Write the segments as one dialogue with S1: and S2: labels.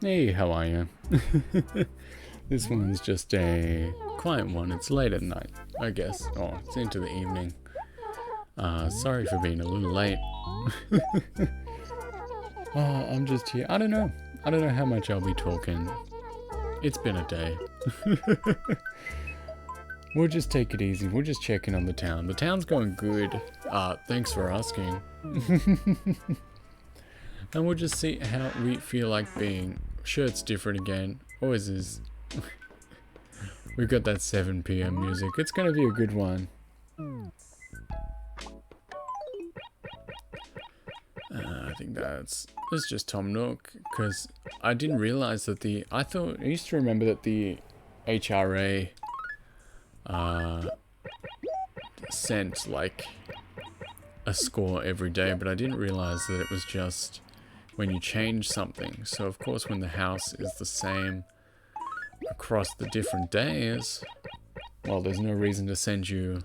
S1: Hey, how are you? This one's just a quiet one. It's late at night, I guess. Oh, it's into the evening. Sorry for being a little late. I'm just here. I don't know. I don't know how much I'll be talking. It's been a day. We'll just take it easy. We'll just check in on the town. The town's going good. Thanks for asking. And we'll just see how we feel like being. Sure, it's different again. Always is. We've got that 7 p.m. music. It's gonna be a good one. I think that's just Tom Nook, because I didn't realize that I used to remember that the HRA sent like a score every day, but I didn't realize that it was just when you change something. So of course when the house is the same across the different days, well, there's no reason to send you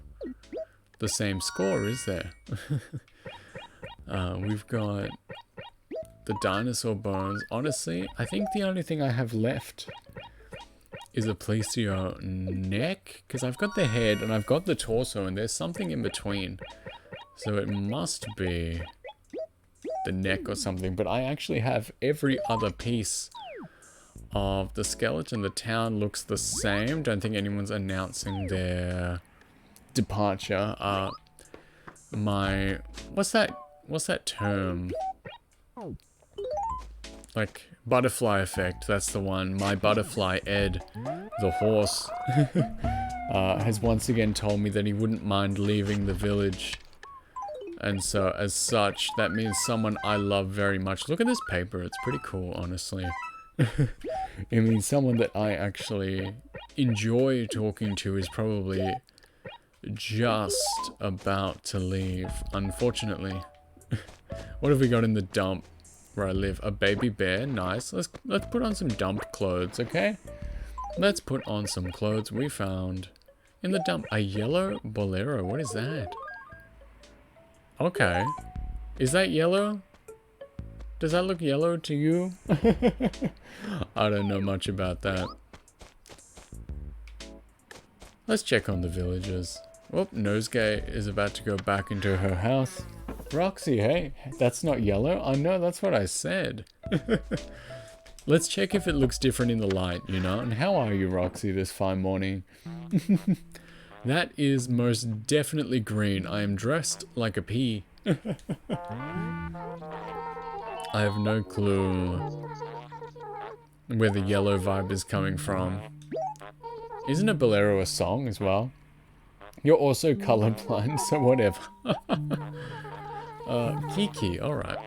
S1: the same score, is there? We've got the dinosaur bones. Honestly, I think the only thing I have left is a plesio neck, because I've got the head and I've got the torso and there's something in between. So it must be the neck or something, but I actually have every other piece of the skeleton. The town looks the same. Don't think anyone's announcing their departure. What's that term? Like, butterfly effect, that's the one. My butterfly, Ed, the horse, has once again told me that he wouldn't mind leaving the village. And so, as such, that means someone I love very much. Look at this paper, it's pretty cool, honestly. It means someone that I actually enjoy talking to is probably just about to leave, unfortunately. What have we got in the dump where I live? A baby bear, nice. Let's put on some dump clothes, okay? Let's put on some clothes we found in the dump. A yellow bolero, what is that? Okay. Is that yellow? Does that look yellow to you? I don't know much about that. Let's check on the villagers. Oh, Nosegay is about to go back into her house. Roxy, hey, that's not yellow. I know, that's what I said. Let's check if it looks different in the light, you know? And how are you, Roxy, this fine morning? That is most definitely green. I am dressed like a pea. I have no clue where the yellow vibe is coming from. Isn't a bolero a song as well? You're also colorblind, so whatever. Kiki, alright.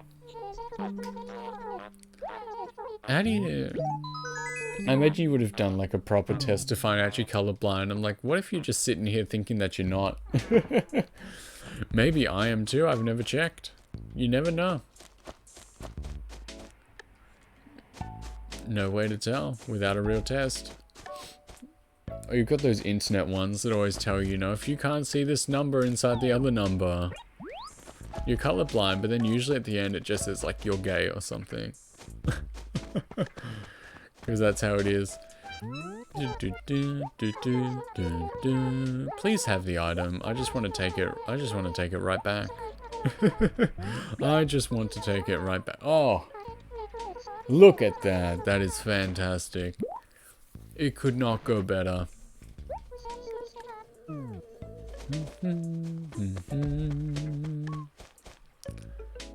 S1: How do you... I imagine you would have done like a proper test to find out you're colorblind. I'm like, what if you're just sitting here thinking that you're not? Maybe I am too, I've never checked. You never know. No way to tell without a real test. Oh, you've got those internet ones that always tell you, you know, if you can't see this number inside the other number, you're colorblind, but then usually at the end it just says like you're gay or something. Because that's how it is. Please have the item. I just want to take it. I just want to take it right back. I just want to take it right back. Oh, look at that. That is fantastic. It could not go better.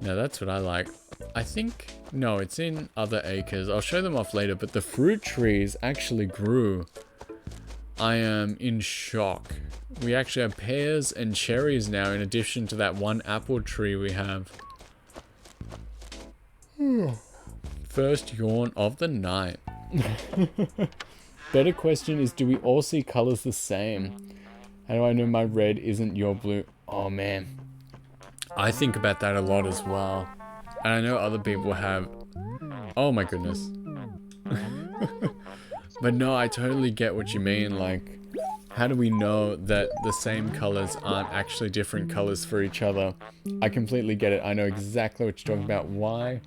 S1: Now that's what I like. I think, no, it's in other acres. I'll show them off later, but the fruit trees actually grew. I am in shock. We actually have pears and cherries now in addition to that one apple tree we have. First yawn of the night. Better question is, do we all see colors the same? How do I know my red isn't your blue? Oh man. I think about that a lot as well. And I know other people have... Oh my goodness. But no, I totally get what you mean. Like, how do we know that the same colors aren't actually different colors for each other? I completely get it. I know exactly what you're talking about. Why?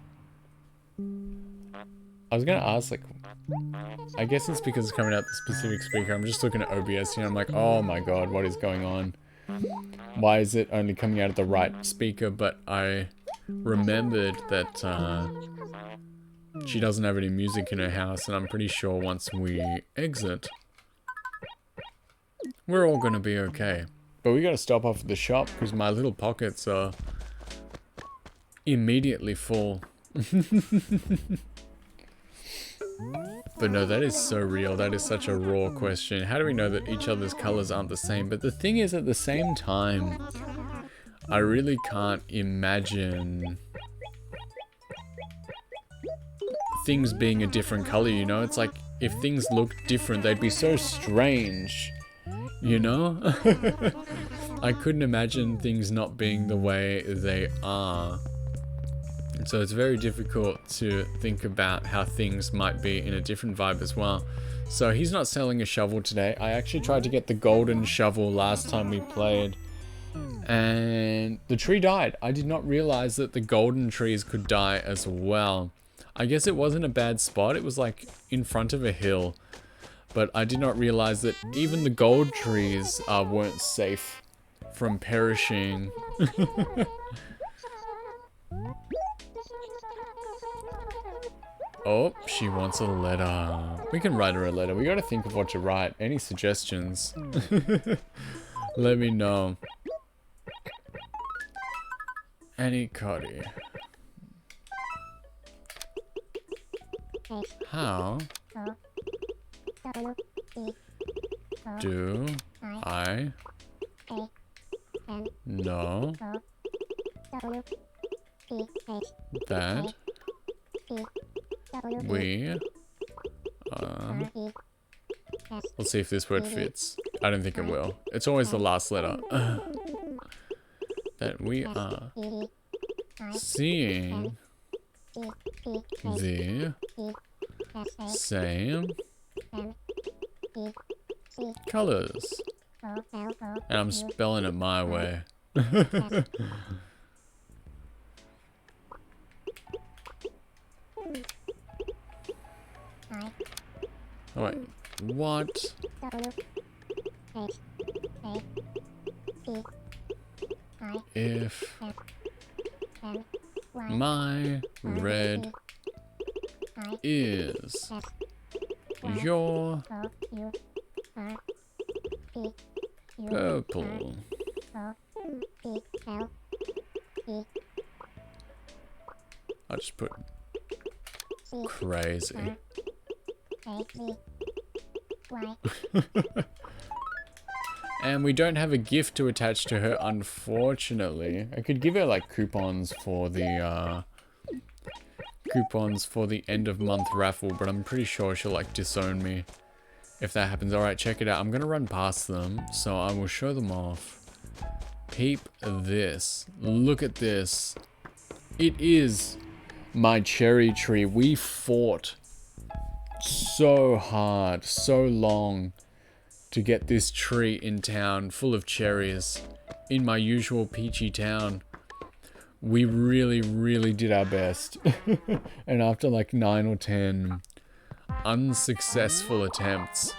S1: I was gonna ask, like, I guess it's because it's coming out the specific speaker. I'm just looking at OBS here. I'm like, oh my god, what is going on? Why is it only coming out of the right speaker? But I remembered that she doesn't have any music in her house, and I'm pretty sure once we exit, we're all gonna be okay. But we gotta stop off at the shop because my little pockets are immediately full. But no, that is so real. That is such a raw question. How do we know that each other's colors aren't the same? But the thing is, at the same time, I really can't imagine things being a different color, you know? It's like, if things looked different, they'd be so strange, you know? I couldn't imagine things not being the way they are. So it's very difficult to think about how things might be in a different vibe as well. So he's not selling a shovel today. I actually tried to get the golden shovel last time we played, and the tree died. I did not realize that the golden trees could die as well. I guess it wasn't a bad spot. It was like in front of a hill, but I did not realize that even the gold trees weren't safe from perishing. Oh, she wants a letter. We can write her a letter. We gotta think of what to write. Any suggestions? Let me know. Annie Cuddy. How do I know that we let's see if this word fits. I don't think it will. It's always the last letter. That we are seeing the same colors. And I'm spelling it my way. Oh wait, what if my red is your purple? I just put crazy. And we don't have a gift to attach to her, unfortunately. I could give her like coupons for the end of month raffle, but I'm pretty sure she'll like disown me if that happens. Alright, check it out. I'm gonna run past them, so I will show them off. Peep this. Look at this. It is my cherry tree. We fought so hard, so long to get this tree in town full of cherries in my usual peachy town. We really, really did our best. And after like 9 or 10 unsuccessful attempts,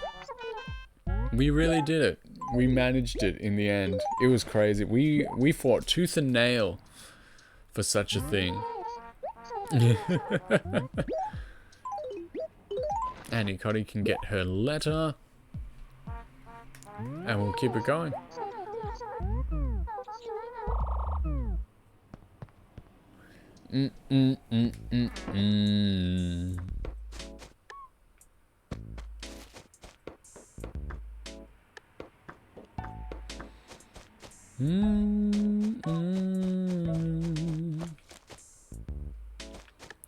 S1: we really did it. We managed it in the end. It was crazy. We fought tooth and nail for such a thing. Annie Cuddy can get her letter. And we'll keep it going.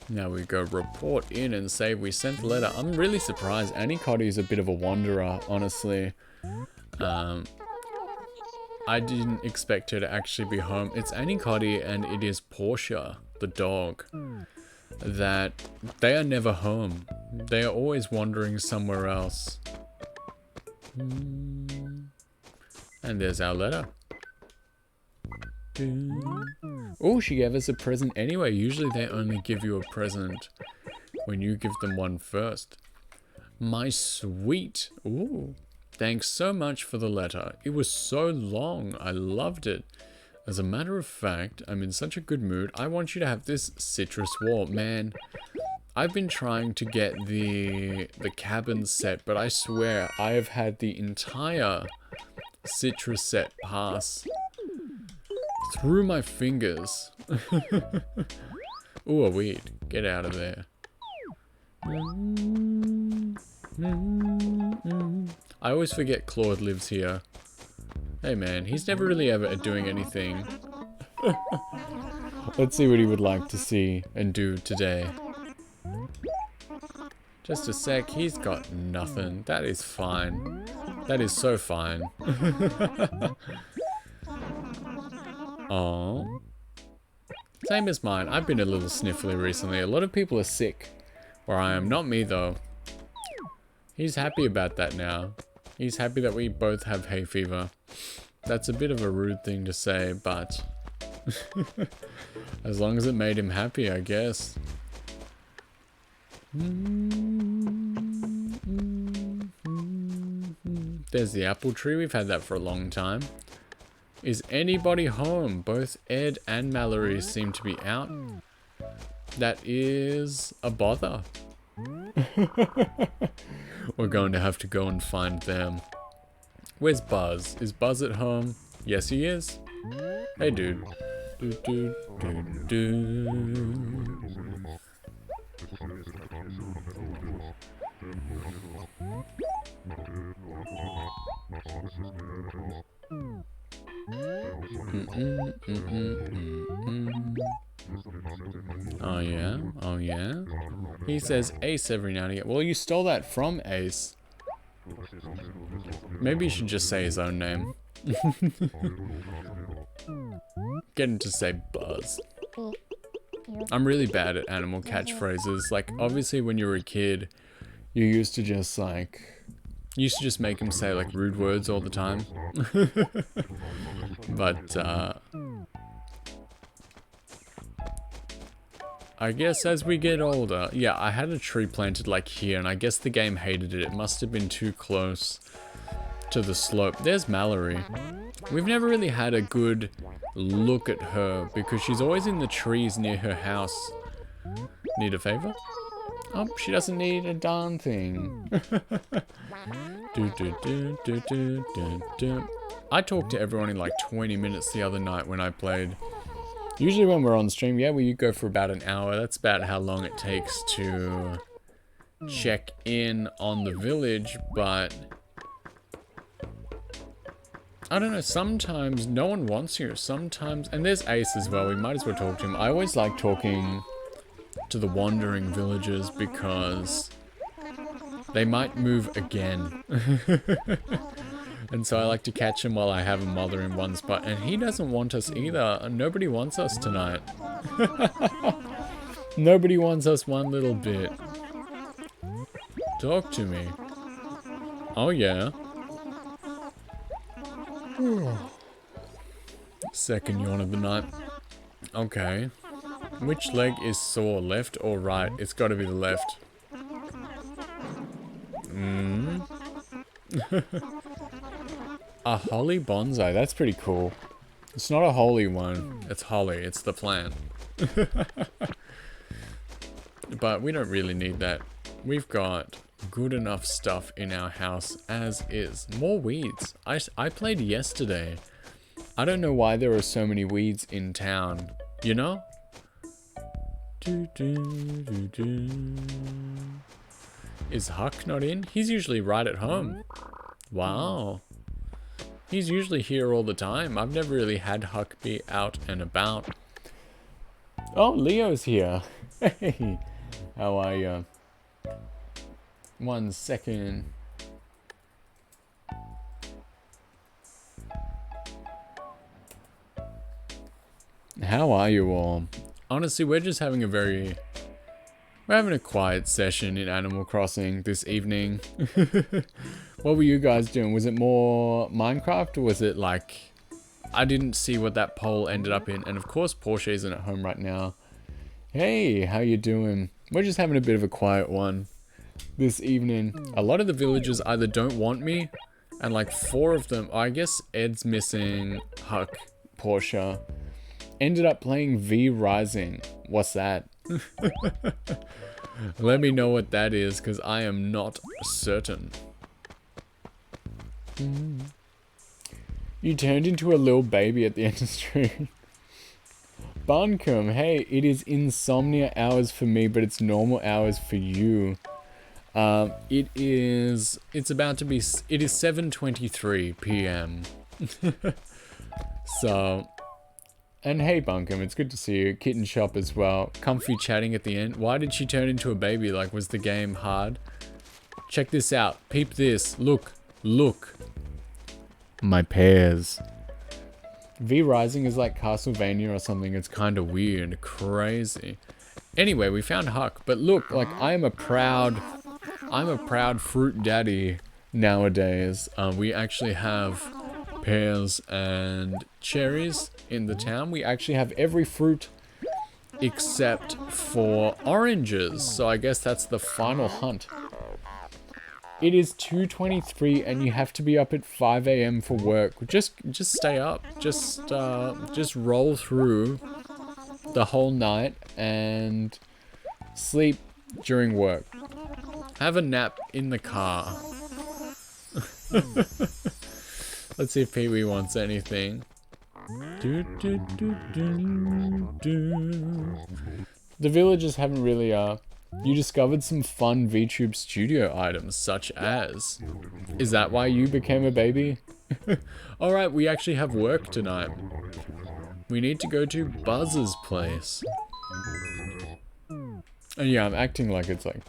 S1: Now we go report in and say we sent the letter. I'm really surprised. Annie Cuddy is a bit of a wanderer, honestly. I didn't expect her to actually be home. It's Annie Cuddy and it is Portia, the dog, that they are never home. They are always wandering somewhere else. And there's our letter. Oh, she gave us a present anyway. Usually they only give you a present when you give them one first. My sweet. Ooh. Thanks so much for the letter. It was so long. I loved it. As a matter of fact, I'm in such a good mood. I want you to have this citrus wall. Man, I've been trying to get the cabin set, but I swear I have had the entire citrus set pass through my fingers. Ooh, a weed. Get out of there. I always forget Claude lives here. Hey man, he's never really ever doing anything. Let's see what he would like to see and do today. Just a sec, he's got nothing. That is fine. That is so fine. Oh. Same as mine. I've been a little sniffly recently. A lot of people are sick where I am. Not me though. He's happy about that now. He's happy that we both have hay fever. That's a bit of a rude thing to say, but as long as it made him happy, I guess. There's the apple tree. We've had that for a long time. Is anybody home? Both Ed and Mallory seem to be out. That is a bother. We're going to have to go and find them. Where's Buzz? Is Buzz at home? Yes, he is. Hey, dude. Do, do, do, do. Oh yeah, oh yeah. He says Ace every now and again. Well, you stole that from Ace. Maybe you should just say his own name. Get him to say Buzz. I'm really bad at animal catchphrases. Like, obviously when you were a kid, you used to just make him say like rude words all the time. But I guess as we get older, yeah, I had a tree planted like here, and I guess the game hated it. It must have been too close to the slope. There's Mallory. We've never really had a good look at her because she's always in the trees near her house. Need a favor? Oh, she doesn't need a darn thing. I talked to everyone in like 20 minutes the other night when I played. Usually when we're on stream, yeah, we go for about an hour. That's about how long it takes to check in on the village, but I don't know, sometimes no one wants you. Sometimes, and there's Ace as well, we might as well talk to him. I always like talking to the wandering villagers because they might move again. And so I like to catch him while I have him while they're in one spot. And he doesn't want us either. Nobody wants us tonight. Nobody wants us one little bit. Talk to me. Oh yeah. Second yawn of the night. Okay. Which leg is sore, left or right? It's got to be the left. A holly bonsai, that's pretty cool. It's not a holy one, it's holly, it's the plant. But we don't really need that. We've got good enough stuff in our house as is. More weeds. I played yesterday. I don't know why there are so many weeds in town, you know? Is Huck not in? He's usually right at home. Wow. He's usually here all the time. I've never really had Huck be out and about. Oh, Leo's here. Hey, how are you? 1 second. How are you all? Honestly, we're having a quiet session in Animal Crossing this evening. What were you guys doing? Was it more Minecraft or was it like... I didn't see what that poll ended up in. And of course, Porsche isn't at home right now. Hey, how you doing? We're just having a bit of a quiet one this evening. A lot of the villagers either don't want me, and like 4 of them, I guess Ed's missing, Huck, Portia, ended up playing V Rising. What's that? Let me know what that is, because I am not certain. You turned into a little baby at the end of the stream. Buncombe, hey, it is insomnia hours for me, but it's normal hours for you. It is 7:23 p.m. So, and hey Buncombe, it's good to see you. Kitten Shop as well. Comfy chatting at the end. Why did she turn into a baby? Like, was the game hard? Check this out. Peep this. Look. Look. My pears. V Rising is like Castlevania or something. It's kind of weird. Crazy. Anyway, we found Huck. But look, like, I'm a proud fruit daddy nowadays. We actually have pears and cherries in the town. We actually have every fruit except for oranges. So I guess that's the final hunt. It is 2:23 and you have to be up at 5 a.m. for work. Just stay up. Just roll through the whole night and sleep during work. Have a nap in the car. Let's see if Pee-wee wants anything. The villagers haven't really, you discovered some fun VTube studio items, such as... Is that why you became a baby? Alright, we actually have work tonight. We need to go to Buzz's place. And yeah, I'm acting like it's like...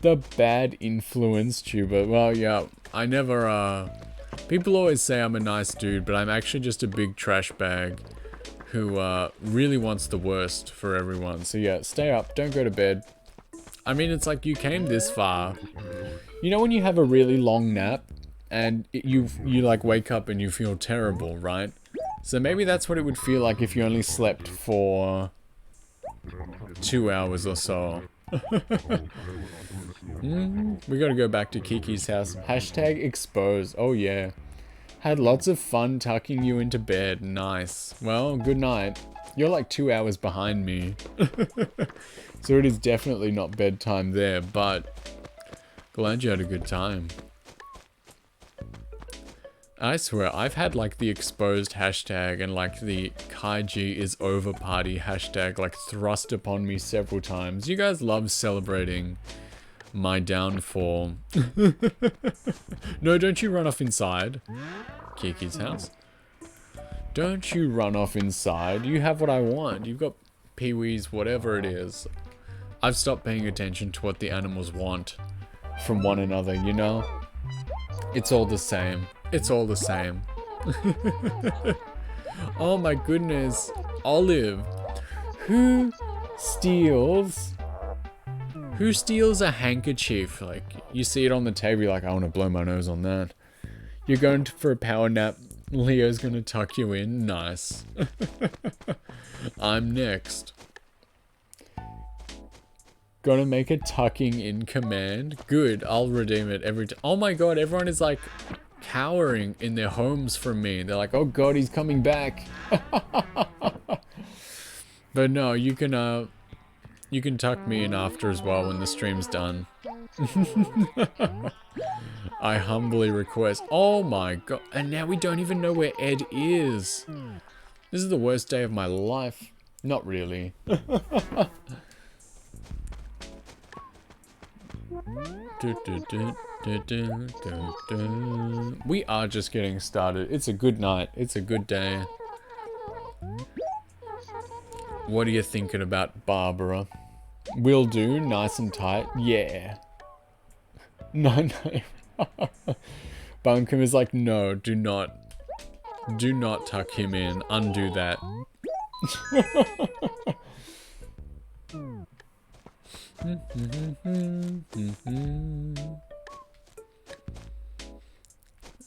S1: the bad influence tuber. Well, yeah, I never, people always say I'm a nice dude, but I'm actually just a big trash bag who, really wants the worst for everyone. So yeah, stay up, don't go to bed. I mean, it's like you came this far. You know when you have a really long nap and you like wake up and you feel terrible, right? So maybe that's what it would feel like if you only slept for 2 hours or so. We gotta go back to Kiki's house. Hashtag expose. Oh yeah. Had lots of fun tucking you into bed. Nice. Well, good night. You're like 2 hours behind me. So it is definitely not bedtime there, but glad you had a good time. I swear, I've had like the exposed hashtag and like the Kaiji is over party hashtag like thrust upon me several times. You guys love celebrating my downfall. No, don't you run off inside. Kiki's house. Don't you run off inside. You have what I want. You've got Pee-wee's whatever it is. I've stopped paying attention to what the animals want from one another, you know? It's all the same. It's all the same. Oh my goodness. Olive. Who steals a handkerchief? Like, you see it on the table, you're like, I want to blow my nose on that. You're going for a power nap. Leo's gonna tuck you in. Nice. I'm next. Gonna make a tucking in command. Good, I'll redeem it every time. Oh my god, everyone is like cowering in their homes from me. They're like, oh god, he's coming back. But no, you can tuck me in after as well when the stream's done. I humbly request. Oh my god. And now we don't even know where Ed is. This is the worst day of my life. Not really. We are just getting started. It's a good night. It's a good day. What are you thinking about, Barbara? Will do. Nice and tight. Yeah. No. Buncombe is like, no, do not tuck him in. Undo that.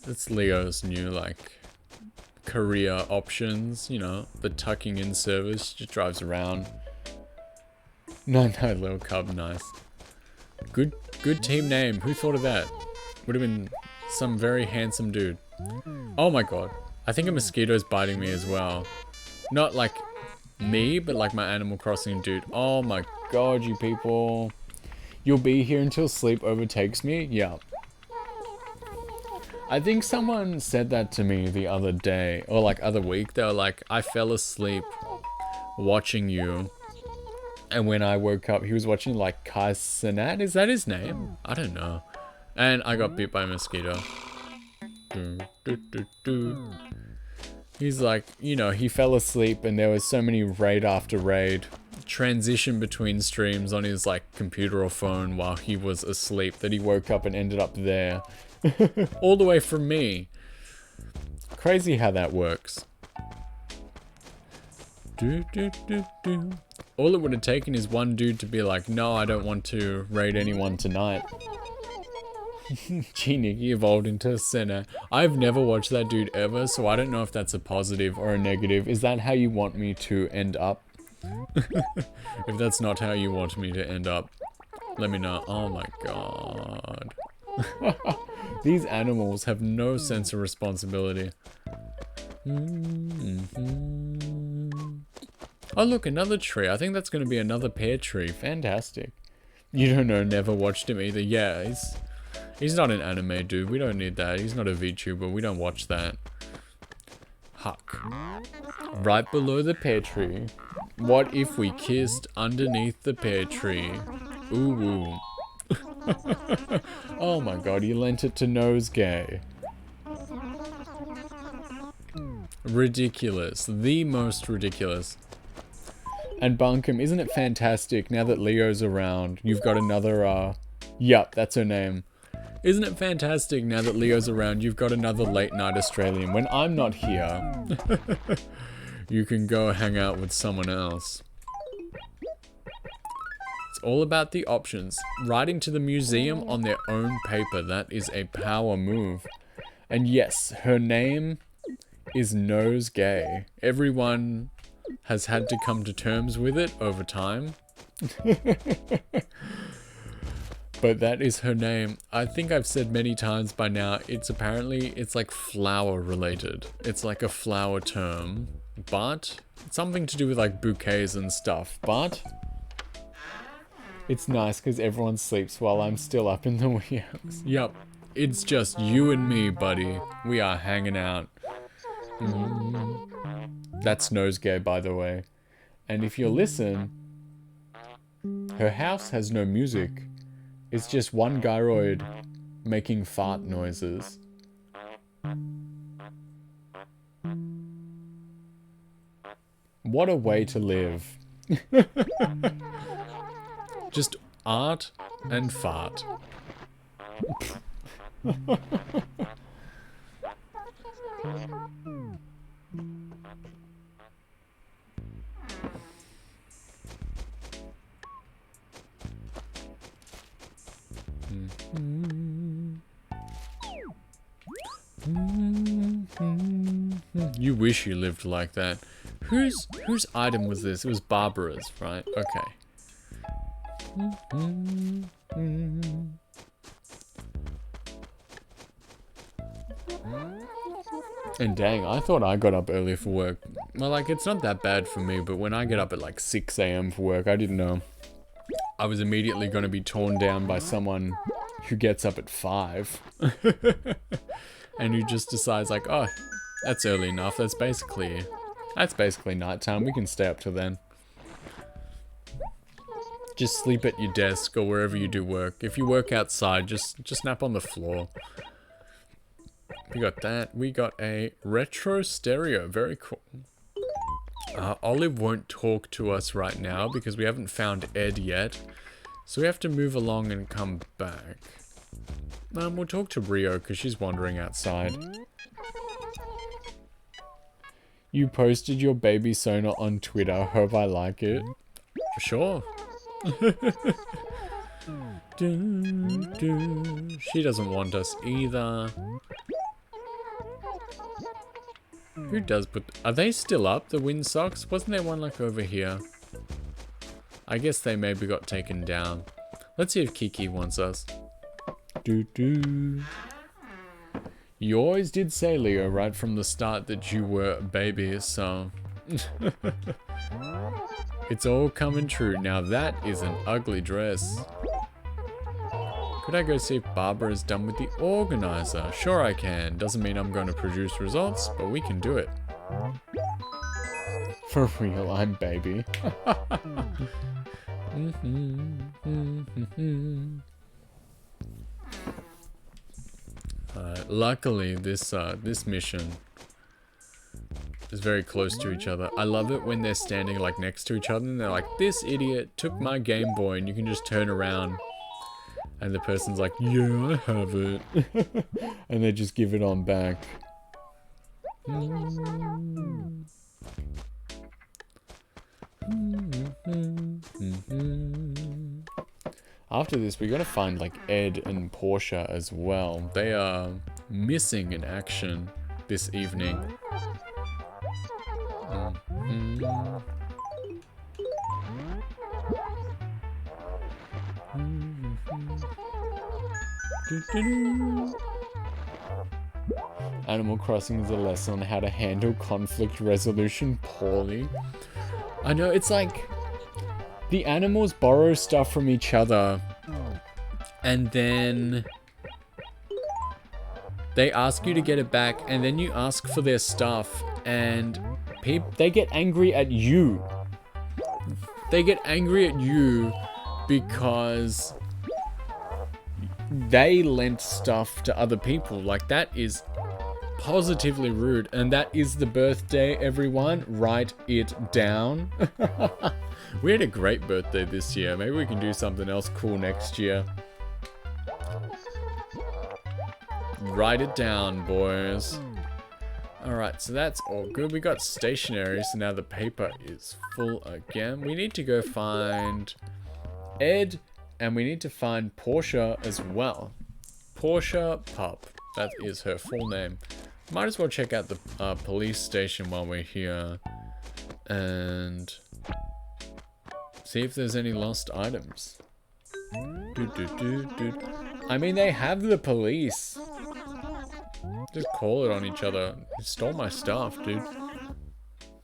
S1: It's Leo's new, like, career options, you know, the tucking in service, just drives around. No, little cub, nice. Good team name. Who thought of that? Would have been some very handsome dude. Oh my god. I think a mosquito's biting me as well. Not like me, but like my Animal Crossing dude. Oh my god, you people. You'll be here until sleep overtakes me? Yeah. I think someone said that to me the other day, or like other week. They were like, I fell asleep watching you. And when I woke up, he was watching like Kai Cenat. Is that his name? I don't know. And I got bit by a mosquito. He's like, you know, he fell asleep and there was so many raid after raid. Transition between streams on his like computer or phone while he was asleep that he woke up and ended up there. All the way from me. Crazy how that works. All it would have taken is one dude to be like, no, I don't want to raid anyone tonight. Gee, Nikki evolved into a sinner. I've never watched that dude ever, so I don't know if that's a positive or a negative. Is that how you want me to end up? If that's not how you want me to end up, let me know. Oh my god. These animals have no sense of responsibility. Oh look, another tree. I think that's going to be another pear tree. Fantastic. You don't know, never watched him either. Yeah, he's not an anime dude. We don't need that. He's not a VTuber. We don't watch that. Huck. Right below the pear tree. What if we kissed underneath the pear tree? Ooh woo. Oh my god, you lent it to Nosegay. Ridiculous. The most ridiculous. And Bunkum, isn't it fantastic now that Leo's around? You've got another, yup, that's her name. Isn't it fantastic now that Leo's around? You've got another late night Australian. When I'm not here, you can go hang out with someone else. It's all about the options. Writing to the museum on their own paper, that is a power move. And yes, her name is Nosegay. Everyone has had to come to terms with it over time. But that is her name. I think I've said many times by now, it's like flower related. It's like a flower term, but it's something to do with like bouquets and stuff, but it's nice because everyone sleeps while I'm still up in the wee hours. Yup, it's just you and me, buddy. We are hanging out. That's Nosegay, by the way. And if you listen, her house has no music. It's just one gyroid making fart noises. What a way to live. Just art and fart. You wish you lived like that. Whose item was this? It was Barbara's, right? Okay. And dang, I thought I got up early for work. Well, like, it's not that bad for me, but when I get up at like 6 AM for work, I didn't know I was immediately going to be torn down by someone who gets up at 5. And who just decides like, oh, that's early enough. That's basically nighttime. We can stay up till then. Just sleep at your desk or wherever you do work. If you work outside, just nap on the floor. We got that. We got a retro stereo. Very cool. Olive won't talk to us right now because we haven't found Ed yet. So we have to move along and come back. We'll talk to Rio because she's wandering outside. You posted your baby Sona on Twitter. Hope I like it. Sure. She doesn't want us either. Who does put... Are they still up, the wind socks? Wasn't there one like over here? I guess they maybe got taken down. Let's see if Kiki wants us. Doo-doo. You always did say, Leo, right from the start that you were a baby, so... It's all coming true. Now that is an ugly dress. Could I go see if Barbara is done with the organizer? Sure I can. Doesn't mean I'm going to produce results, but we can do it. For real, I'm baby. Luckily, this mission is very close to each other. I love it when they're standing like next to each other and they're like, this idiot took my Game Boy, and you can just turn around and the person's like, yeah, I have it. And they just give it on back. After this, we gotta find like Ed and Portia as well. They are missing in action this evening. Animal Crossing is a lesson on how to handle conflict resolution poorly. I know, it's like the animals borrow stuff from each other and then they ask you to get it back, and then you ask for their stuff and they get angry at you. They get angry at you because they lent stuff to other people. Like, that is positively rude. And that is the birthday, everyone. Write it down. We had a great birthday this year. Maybe we can do something else cool next year. Write it down, boys. Alright, so that's all good. We got stationery, so now the paper is full again. We need to go find Ed, and we need to find Portia as well. Portia Pup. That is her full name. Might as well check out the police station while we're here and see if there's any lost items. I mean, they have the police. Just call it on each other. You stole my stuff, dude.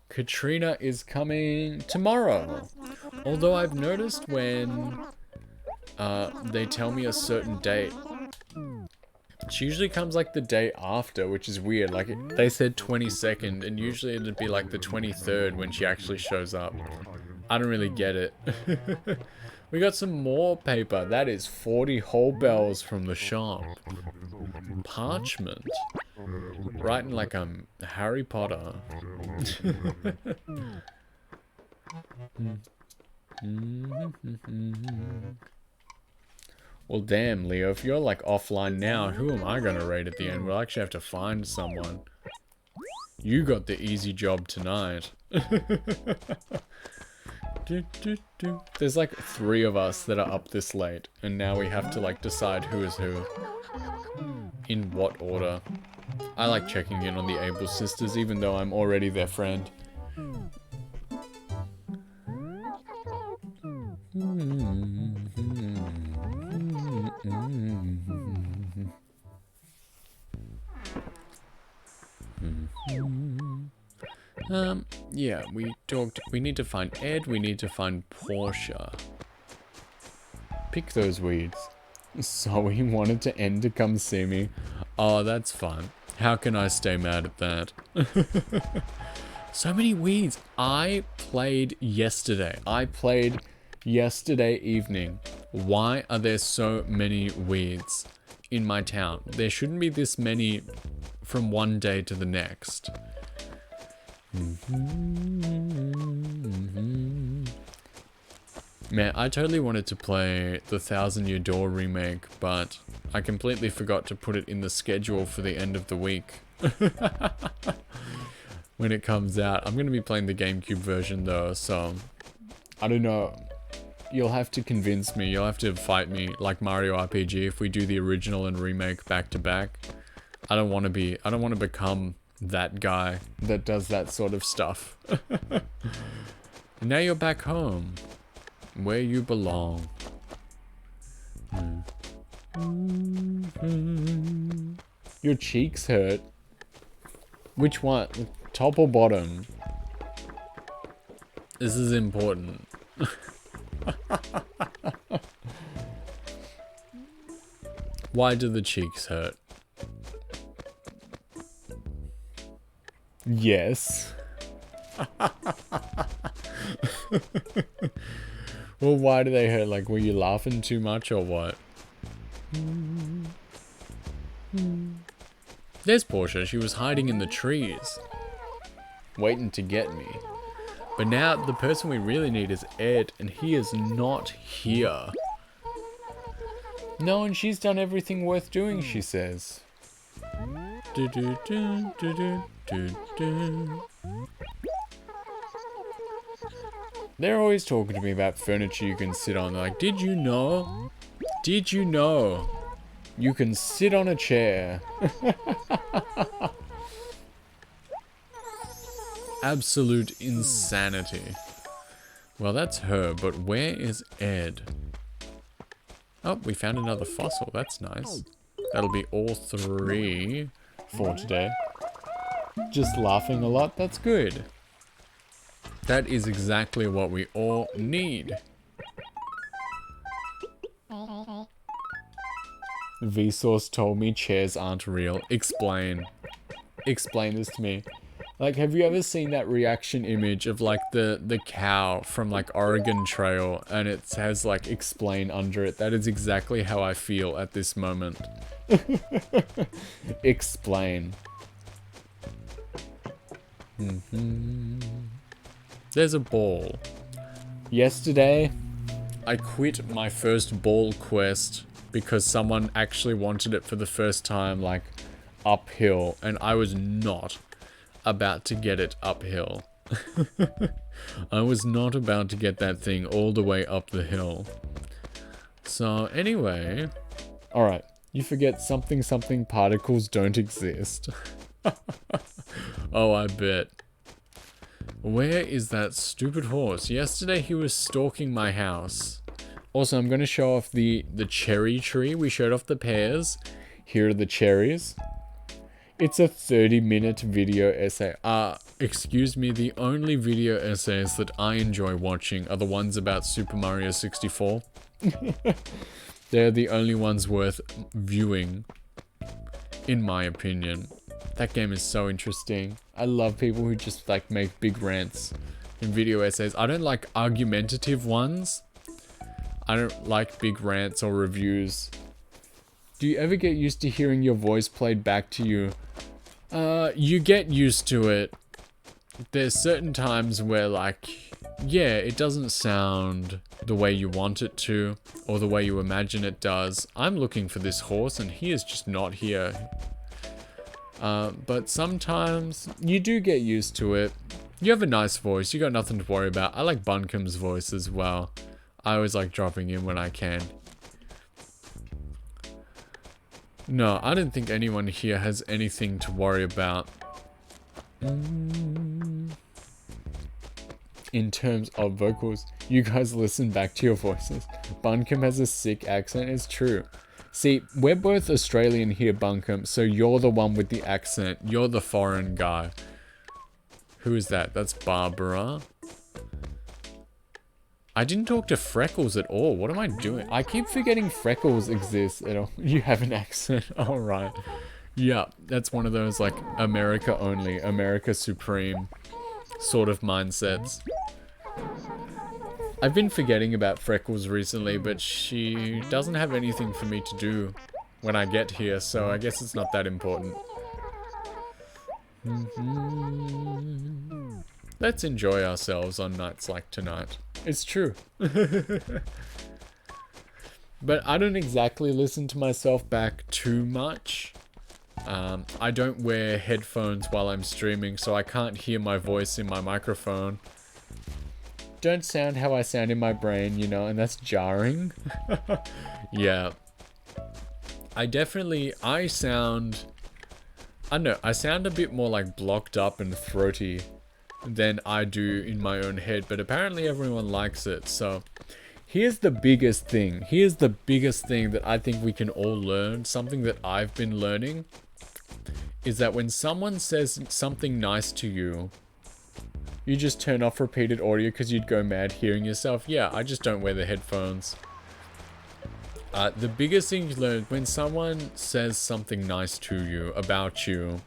S1: Katrina is coming tomorrow. Although I've noticed when they tell me a certain date, she usually comes like the day after, which is weird. Like, they said 22nd, and usually it'd be like the 23rd when she actually shows up. I don't really get it. We got some more paper. That is 40 whole bells from the shop. Parchment. Writing like I'm Harry Potter. Well, damn, Leo, if you're like offline now, who am I gonna raid at the end? We'll actually have to find someone. You got the easy job tonight. There's like 3 of us that are up this late, and now we have to like decide who is who. In what order. I like checking in on the Able sisters, even though I'm already their friend. Yeah, we need to find Ed, we need to find Portia. Pick those weeds. So he wanted to end to come see me. Oh, that's fun. How can I stay mad at that? So many weeds. I played yesterday. Yesterday evening. Why are there so many weeds in my town? There shouldn't be this many from one day to the next. Man, I totally wanted to play the 1,000 Year Door remake, but I completely forgot to put it in the schedule for the end of the week. When it comes out. I'm going to be playing the GameCube version though, so I don't know. You'll have to convince me. You'll have to fight me like Mario RPG if we do the original and remake back to back. I don't want to become that guy that does that sort of stuff. Now you're back home. Where you belong. Your cheeks hurt. Which one? Top or bottom? This is important. Why do the cheeks hurt? Yes. Well, why do they hurt? Like, were you laughing too much or what? There's Portia. She was hiding in the trees, waiting to get me. But now the person we really need is Ed, and he is not here. No, and she's done everything worth doing, she says. Do, do, do, do, do, do, do. They're always talking to me about furniture you can sit on. They're like, did you know? Did you know? You can sit on a chair. Absolute insanity. Well, that's her, but where is Ed? Oh, we found another fossil. That's nice. That'll be all 3 for today. Just laughing a lot. That's good. That is exactly what we all need. Vsauce told me chairs aren't real. Explain. Explain this to me. Like, have you ever seen that reaction image of, like, the cow from, like, Oregon Trail, and it has, like, explain under it? That is exactly how I feel at this moment. Explain. There's a ball. Yesterday, I quit my first ball quest because someone actually wanted it for the first time, like, uphill, and I was not about to get it uphill. I was not about to get that thing all the way up the hill. So anyway, alright, you forget something particles don't exist. Oh, I bet. Where is that stupid horse? Yesterday he was stalking my house. Also, I'm going to show off the cherry tree. We showed off the pears. Here are the cherries. It's a 30-minute video essay. Excuse me, the only video essays that I enjoy watching are the ones about Super Mario 64. They're the only ones worth viewing, in my opinion. That game is so interesting. I love people who just, like, make big rants in video essays. I don't like argumentative ones. I don't like big rants or reviews. Do you ever get used to hearing your voice played back to you? You get used to it. There's certain times where, like, yeah, it doesn't sound the way you want it to, or the way you imagine it does. I'm looking for this horse and he is just not here. But sometimes you do get used to it. You have a nice voice, you got nothing to worry about. I like Bunkum's voice as well. I always like dropping in when I can. No, I don't think anyone here has anything to worry about. In terms of vocals, you guys listen back to your voices. Bunkum has a sick accent, it's true. See, we're both Australian here, Bunkum, so you're the one with the accent. You're the foreign guy. Who is that? That's Barbara. I didn't talk to Freckles at all. What am I doing? I keep forgetting Freckles exists at all. You have an accent. All right. Yeah, that's one of those, like, America only, America supreme sort of mindsets. I've been forgetting about Freckles recently, but she doesn't have anything for me to do when I get here, so I guess it's not that important. Let's enjoy ourselves on nights like tonight. It's true. But I don't exactly listen to myself back too much. I don't wear headphones while I'm streaming, so I can't hear my voice in my microphone. Don't sound how I sound in my brain, you know, and that's jarring. Yeah. I sound... I don't know, I sound a bit more like blocked up and throaty than I do in my own head, but apparently everyone likes it, so Here's the biggest thing. Here's the biggest thing that I think we can all learn. Something that I've been learning is that when someone says something nice to you, you just turn off repeated audio because you'd go mad hearing yourself. Yeah, I just don't wear the headphones. The biggest thing you learn when someone says something nice to you, about you,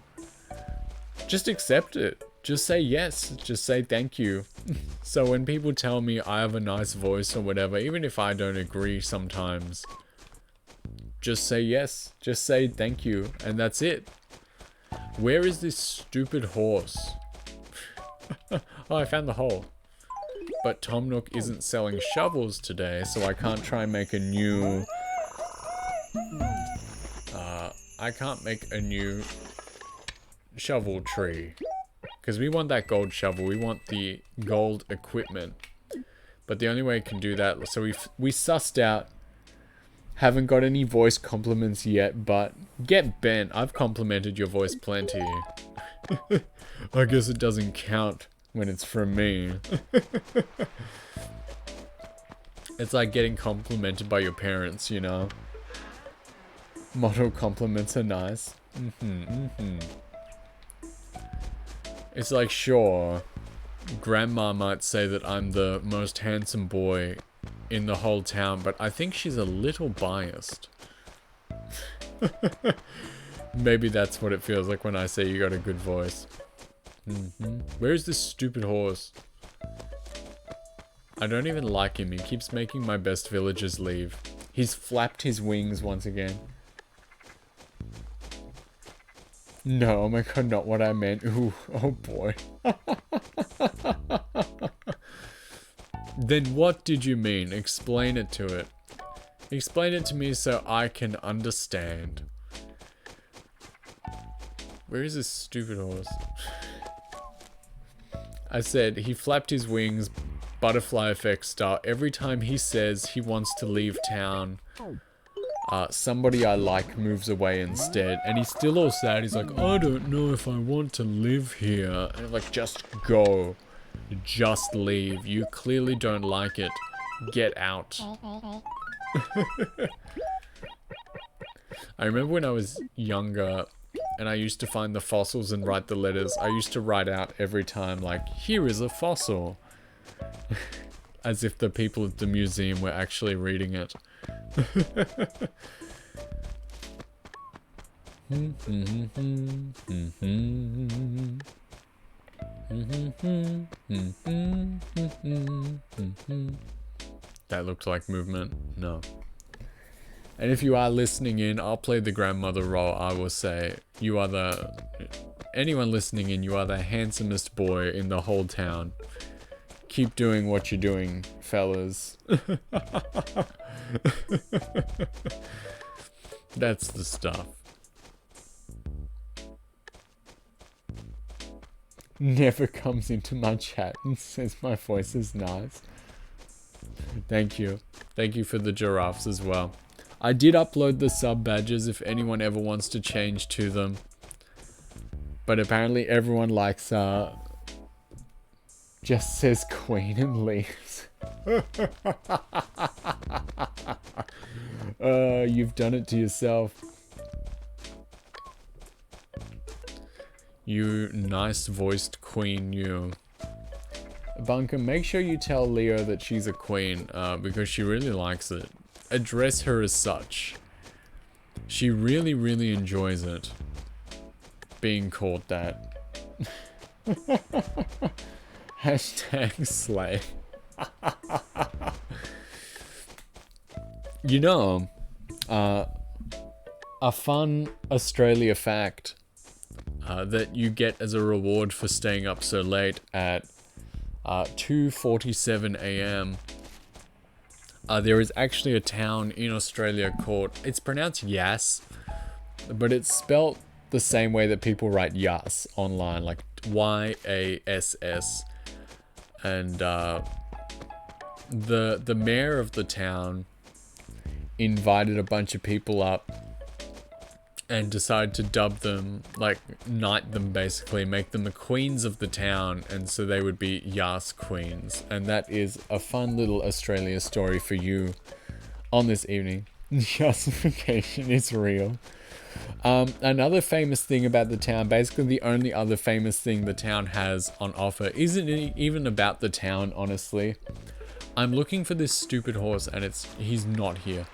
S1: just accept it. Just say yes. Just say thank you. So when people tell me I have a nice voice or whatever, even if I don't agree sometimes, just say yes. Just say thank you. And that's it. Where is this stupid horse? Oh, I found the hole. But Tom Nook isn't selling shovels today, so I can't try and make a new... I can't make a new shovel tree. Because we want that gold shovel. We want the gold equipment. But the only way I can do that... So we sussed out... Haven't got any voice compliments yet, but... Get bent. I've complimented your voice plenty. I guess it doesn't count when it's from me. It's like getting complimented by your parents, you know? Model compliments are nice. It's like, sure, Grandma might say that I'm the most handsome boy in the whole town, but I think she's a little biased. Maybe that's what it feels like when I say you got a good voice. Where's this stupid horse? I don't even like him. He keeps making my best villagers leave. He's flapped his wings once again. No, oh my god, not what I meant. Ooh, oh boy. Then what did you mean? Explain it to it. Explain it to me so I can understand. Where is this stupid horse? I said, he flapped his wings, butterfly effect style. Every time he says he wants to leave town, somebody I like moves away instead. And he's still all sad. He's like, I don't know if I want to live here. And I'm like, just go. Just leave. You clearly don't like it. Get out. I remember when I was younger and I used to find the fossils and write the letters. I used to write out every time, like, here is a fossil. As if the people at the museum were actually reading it. That looked like movement. No. And if you are listening in, I'll play the grandmother role. I will say, you are the... Anyone listening in, you are the handsomest boy in the whole town. Keep doing what you're doing, fellas. That's the stuff. Never comes into my chat and says my voice is nice. Thank you. Thank you for the giraffes as well. I did upload the sub badges if anyone ever wants to change to them. But apparently everyone likes, just says queen and leaves. You've done it to yourself. You nice voiced queen, you. Bunker, make sure you tell Leo that she's a queen, because she really likes it. Address her as such. She really, really enjoys it. Being called that. Hashtag slay. You know, a fun Australia fact that you get as a reward for staying up so late at 2:47 a.m. There is actually a town in Australia called, it's pronounced Yass, but it's spelt the same way that people write Yas online, like Y-A-S-S. And the mayor of the town invited a bunch of people up and decide to dub them, like, knight them basically, make them the queens of the town, and so they would be Yas queens. And that is a fun little Australia story for you on this evening. Yassification is real. Another famous thing about the town, basically the only other famous thing the town has on offer, isn't even about the town, honestly. I'm looking for this stupid horse and he's not here.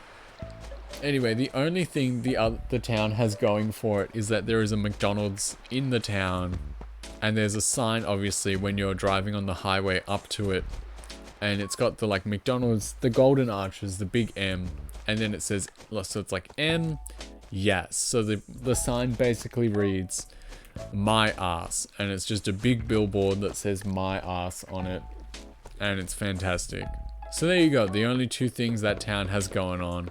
S1: Anyway, the only thing the town has going for it is that there is a McDonald's in the town, and there's a sign, obviously, when you're driving on the highway up to it, and it's got the, like, McDonald's, the golden arches, the big M, and then it says, so it's like M, yes. So the sign basically reads, my ass, and it's just a big billboard that says my ass on it, and it's fantastic. So there you go, the only two things that town has going on.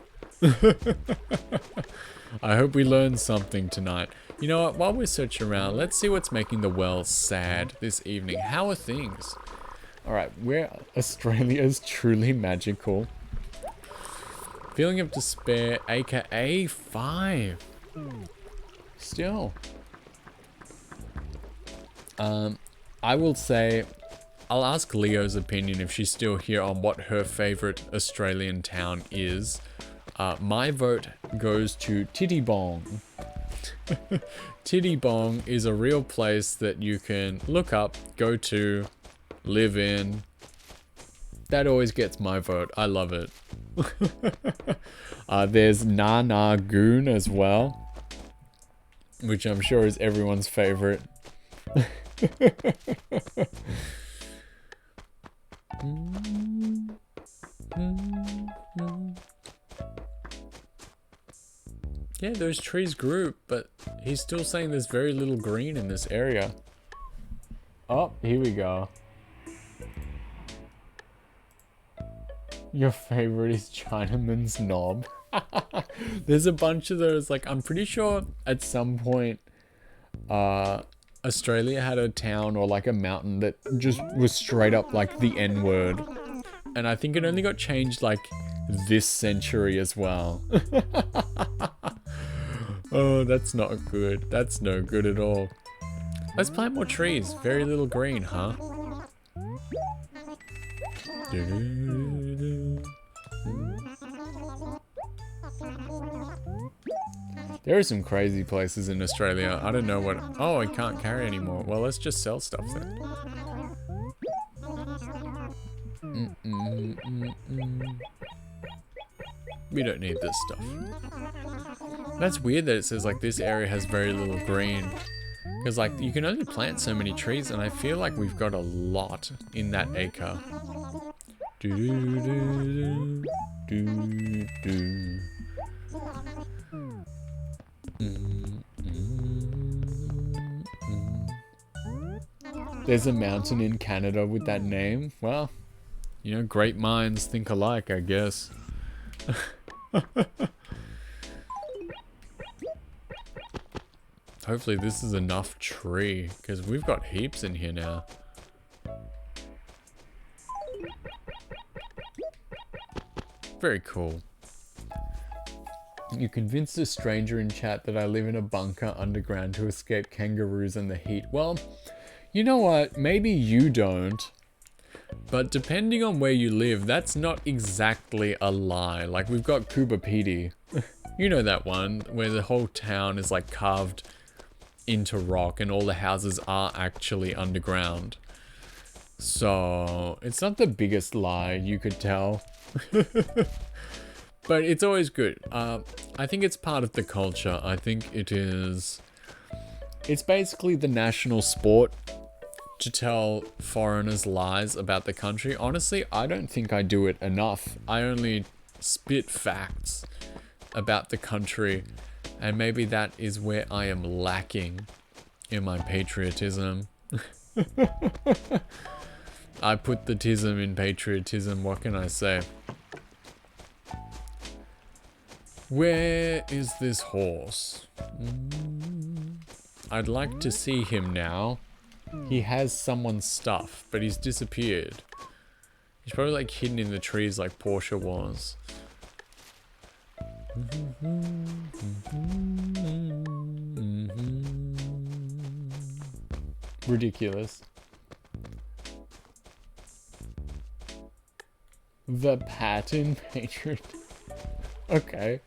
S1: I hope we learned something tonight. You know what, while we're searching around, let's see what's making the world sad this evening. How are things? Alright, Australia's truly magical. Feeling of despair, aka 5. Still. I will say, I'll ask Leo's opinion if she's still here on what her favorite Australian town is. My vote goes to Tittybong. Tittybong is a real place that you can look up, go to, live in. That always gets my vote. I love it. There's Nanagoon as well, which I'm sure is everyone's favorite. Yeah, those trees grew, but he's still saying there's very little green in this area. Oh, here we go. Your favorite is Chinaman's Knob. There's a bunch of those, like, I'm pretty sure at some point, Australia had a town or like a mountain that just was straight up like the N-word. And I think it only got changed like this century as well. Oh, that's not good. That's no good at all. Let's plant more trees. Very little green, huh? There are some crazy places in Australia. I don't know what... Oh, I can't carry anymore. Well, let's just sell stuff then. We don't need this stuff. That's weird that it says like this area has very little green. Because like you can only plant so many trees and I feel like we've got a lot in that acre. There's a mountain in Canada with that name. Well, you know, great minds think alike, I guess. Hopefully this is enough tree, because we've got heaps in here now. Very cool. You convinced a stranger in chat that I live in a bunker underground to escape kangaroos and the heat. Well, you know what? Maybe you don't. But depending on where you live, that's not exactly a lie. Like, we've got Kuba Pedy. You know that one, where the whole town is like carved into rock and all the houses are actually underground. So, it's not the biggest lie you could tell. But it's always good. I think it's part of the culture. I think it is... It's basically the national sport to tell foreigners lies about the country. Honestly, I don't think I do it enough. I only spit facts about the country. And maybe that is where I am lacking in my patriotism. I put the tism in patriotism, what can I say? Where is this horse? I'd like to see him now. He has someone's stuff, but he's disappeared. He's probably like hidden in the trees like Portia was. Ridiculous. The pattern patron. Okay.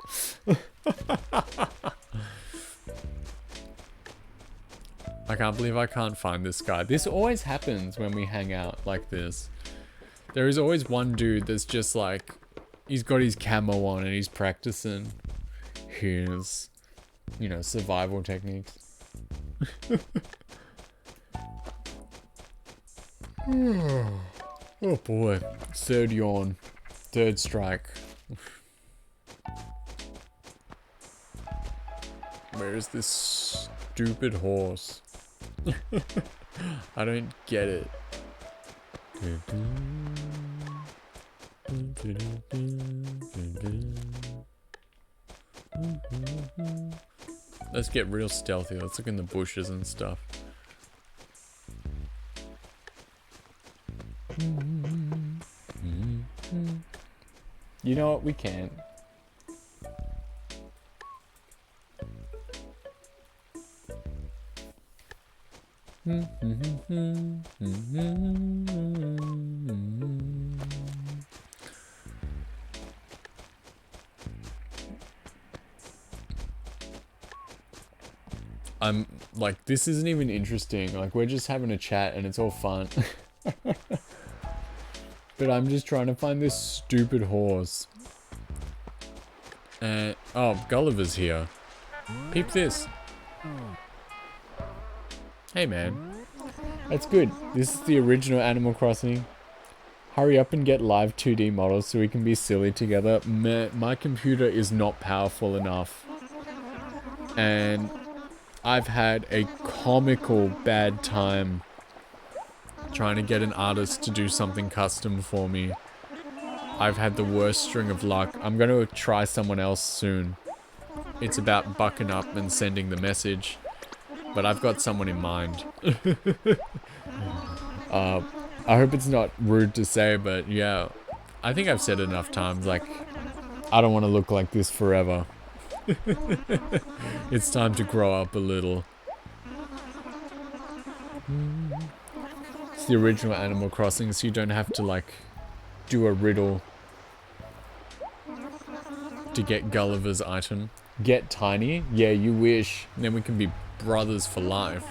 S1: I can't believe I can't find this guy. This always happens when we hang out like this. There is always one dude that's just like, he's got his camo on and he's practicing his, you know, survival techniques. Oh boy. Third yawn. Third strike. Where is this stupid horse? I don't get it. Let's get real stealthy. Let's look in the bushes and stuff. You know what? We can't. I'm like, this isn't even interesting. Like, we're just having a chat and it's all fun. But I'm just trying to find this stupid horse. And oh, Gulliver's here. Peep this. Hey man. That's good. This is the original Animal Crossing. Hurry up and get live 2D models so we can be silly together. My computer is not powerful enough. And I've had a comical bad time trying to get an artist to do something custom for me. I've had the worst string of luck. I'm going to try someone else soon. It's about bucking up and sending the message. But I've got someone in mind. I hope it's not rude to say, but yeah. I think I've said it enough times, like, I don't want to look like this forever. It's time to grow up a little. It's the original Animal Crossing, so you don't have to, like, do a riddle to get Gulliver's item. Get tiny? Yeah, you wish. Then we can be brothers for life.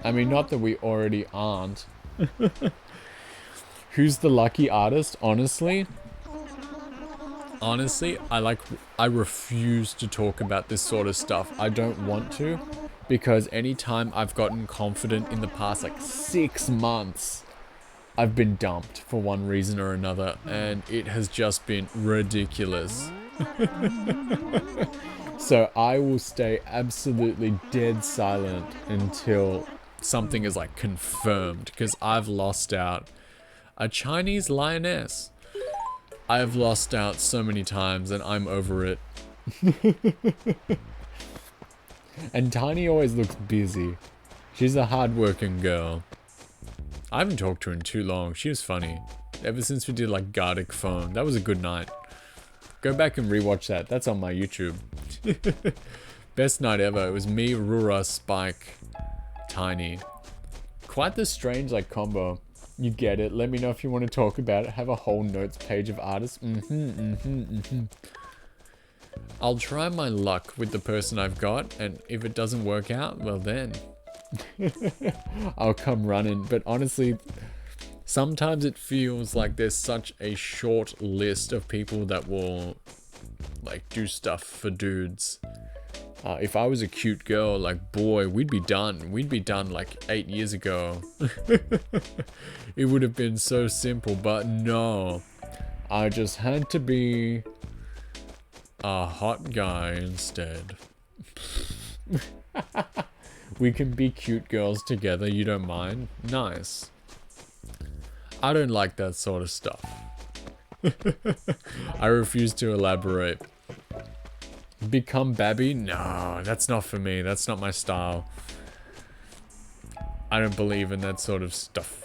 S1: I mean, not that we already aren't. Who's the lucky artist? Honestly, I refuse to talk about this sort of stuff. I don't want to, because anytime I've gotten confident in the past, like 6 months, I've been dumped for one reason or another, and it has just been ridiculous. So I will stay absolutely dead silent until something is like confirmed, because I've lost out. A Chinese lioness. I have lost out so many times and I'm over it. And Tiny always looks busy. She's a hard-working girl. I haven't talked to her in too long. She was funny. Ever since we did like Gardic Phone. That was a good night. Go back and rewatch that. That's on my YouTube. Best night ever. It was me, Rura, Spike, Tiny. Quite the strange like combo. You get it. Let me know if you want to talk about it. Have a whole notes page of artists. I'll try my luck with the person I've got, and if it doesn't work out, well then. I'll come running. But honestly, sometimes it feels like there's such a short list of people that will like do stuff for dudes. If I was a cute girl, like, boy, we'd be done. We'd be done like 8 years ago. It would have been so simple, but no. I just had to be a hot guy instead. We can be cute girls together, you don't mind? Nice. I don't like that sort of stuff. I refuse to elaborate. Become Babby? No, that's not for me. That's not my style. I don't believe in that sort of stuff.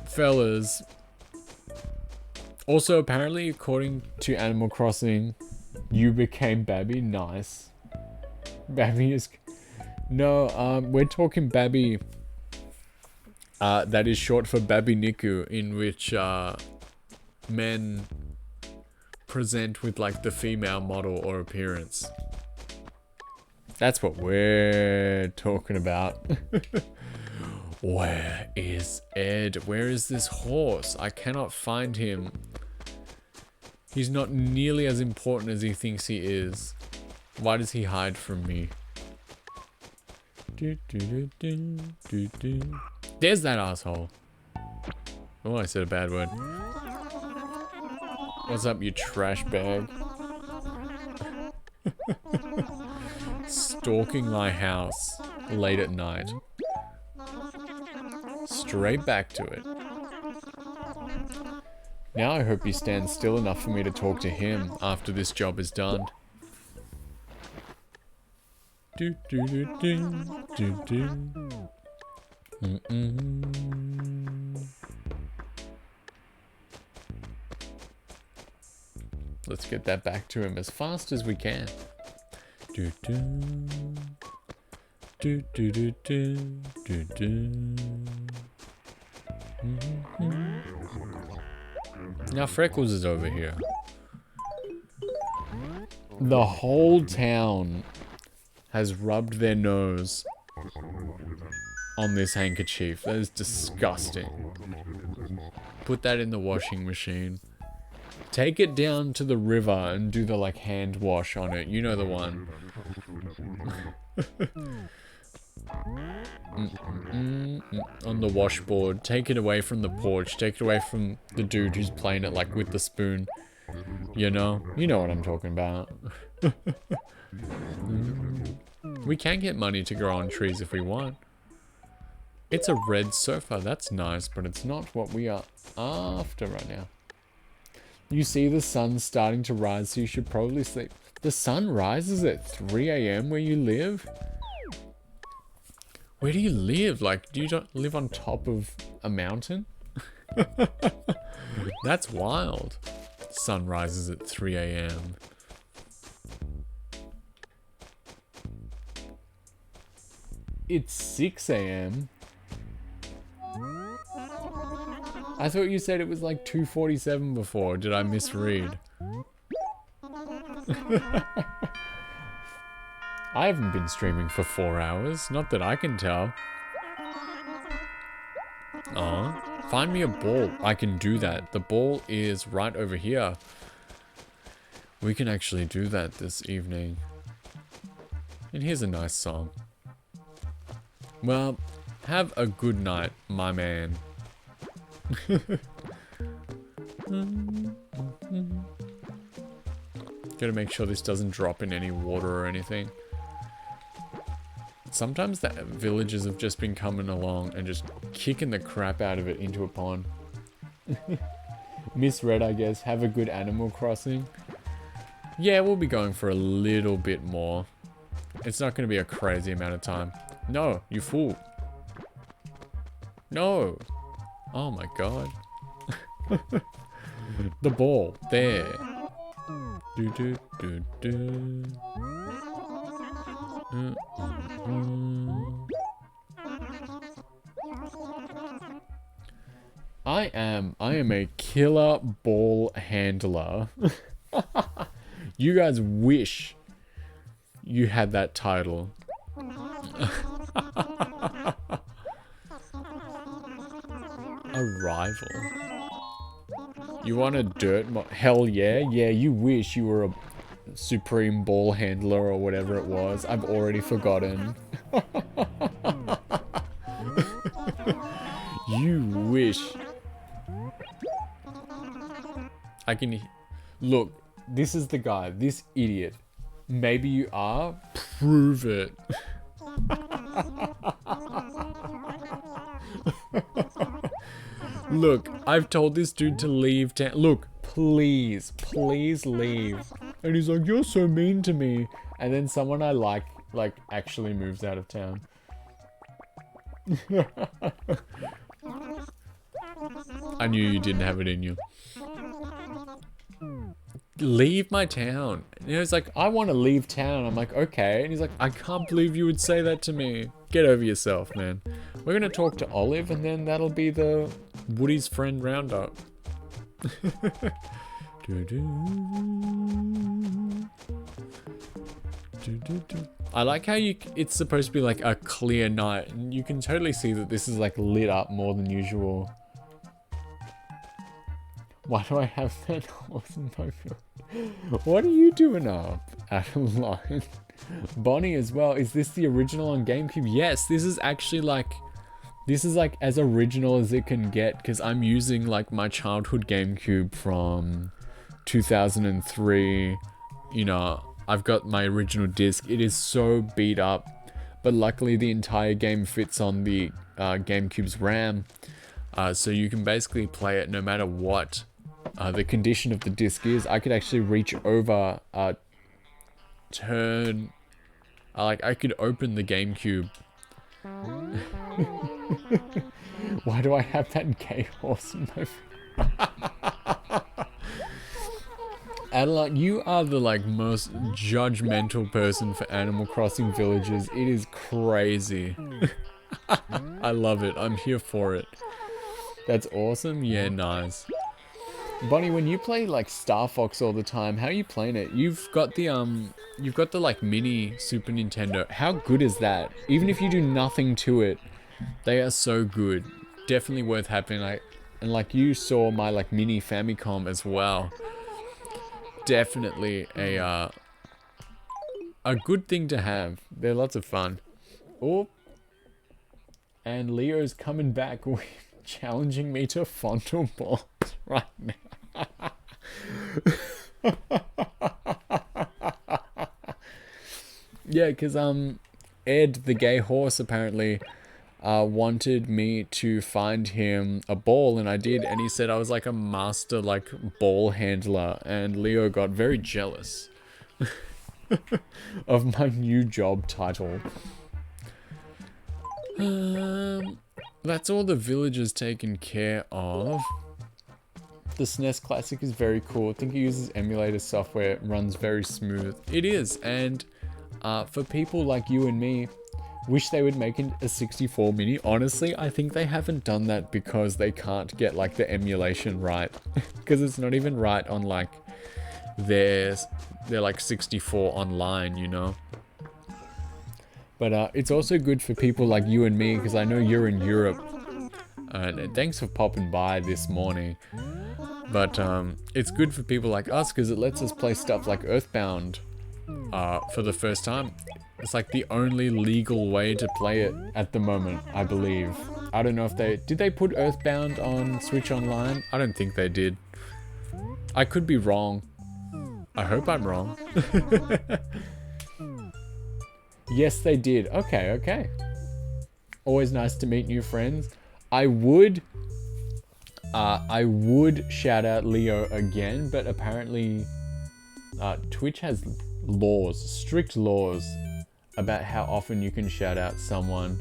S1: Fellas, Also, apparently, according to Animal Crossing, you became Babby. Nice. Babby is... No, we're talking Babby. That is short for Baby Niku, in which men present with like the female model or appearance. That's what we're talking about. Where is Ed? Where is this horse? I cannot find him. He's not nearly as important as he thinks he is. Why does he hide from me? There's that asshole. Oh, I said a bad word. What's up, you trash bag? Stalking my house late at night. Straight back to it. Now I hope he stands still enough for me to talk to him after this job is done. Do do do do do do. Let's get that back to him as fast as we can. Do do do do do do do do. Now Freckles is over here. The whole town has rubbed their nose on this handkerchief. That is disgusting. Put that in the washing machine. Take it down to the river and do the like hand wash on it. You know the one. On the washboard. Take it away from the porch. Take it away from the dude who's playing it like with the spoon. You know what I'm talking about. We can get money to grow on trees if we want. It's a red sofa. That's nice, but it's not what we are after right now. You see the sun starting to rise, so you should probably sleep. The sun rises at 3 a.m. where you live? Where do you live? Like, do you not live on top of a mountain? That's wild. Sun rises at 3 a.m. It's 6 a.m. I thought you said it was like 2:47 before. Did I misread? I haven't been streaming for 4 hours. Not that I can tell. Oh, find me a ball. I can do that. The ball is right over here. We can actually do that this evening. And here's a nice song. Well, have a good night, my man. Gotta make sure this doesn't drop in any water or anything. Sometimes the villagers have just been coming along and just kicking the crap out of it into a pond. Misread, I guess. Have a good Animal Crossing. Yeah, we'll be going for a little bit more. It's not going to be a crazy amount of time. No, you fool. No. Oh my god. The ball. There. Do do do do. I am a killer ball handler. You guys wish you had that title. A rival. You want a dirt hell yeah? Yeah, you wish you were a supreme ball handler or whatever it was. I've already forgotten. You wish. I can... Look, this is the guy. This idiot. Maybe you are. Prove it. Look, I've told this dude to leave town. Look, please, please leave. And he's like, you're so mean to me. And then someone I like actually moves out of town. I knew you didn't have it in you. leave my town. And he's like, I want to leave town. I'm like, okay. And he's like, I can't believe you would say that to me. Get over yourself, man. We're going to talk to Olive, and then that'll be the Woody's Friend Roundup. I like how it's supposed to be like a clear night, and you can totally see that this is like lit up more than usual. Why do I have that horse in my field? What are you doing up? Out of line. Bonnie as well. Is this the original on GameCube? Yes, this is actually like... This is like as original as it can get, because I'm using like my childhood GameCube from 2003. You know, I've got my original disc. It is so beat up, but luckily the entire game fits on the GameCube's RAM. So you can basically play it no matter what the condition of the disc is. I could actually reach over, turn, I could open the GameCube. Why do I have that gay horse in my Adeline, you are the like most judgmental person for Animal Crossing Villages. It is crazy. I love it. I'm here for it. That's awesome. Yeah, nice. Bonnie, when you play like Star Fox all the time, how are you playing it? You've got the like mini Super Nintendo. How good is that? Even if you do nothing to it, they are so good. Definitely worth having. And like you saw my like mini Famicom as well. Definitely a good thing to have. They're lots of fun. Oh, and Leo's coming back, challenging me to fondle balls right now. Yeah, because Ed, the gay horse, apparently wanted me to find him a ball, and I did, and he said I was like a master like ball handler, and Leo got very jealous of my new job title. That's all the villagers taken care of. The SNES Classic is very cool. I think it uses emulator software. It runs very smooth. It is, and for people like you and me, wish they would make a 64 mini. Honestly, I think they haven't done that because they can't get like the emulation right. Because it's not even right on like their like 64 online, you know. But it's also good for people like you and me, because I know you're in Europe. And thanks for popping by this morning. But it's good for people like us because it lets us play stuff like Earthbound for the first time. It's like the only legal way to play it at the moment, I believe. I don't know if did they put Earthbound on Switch Online? I don't think they did. I could be wrong. I hope I'm wrong. Yes, they did. Okay, okay. Always nice to meet new friends. I would shout out Leo again, but apparently Twitch has laws, strict laws about how often you can shout out someone.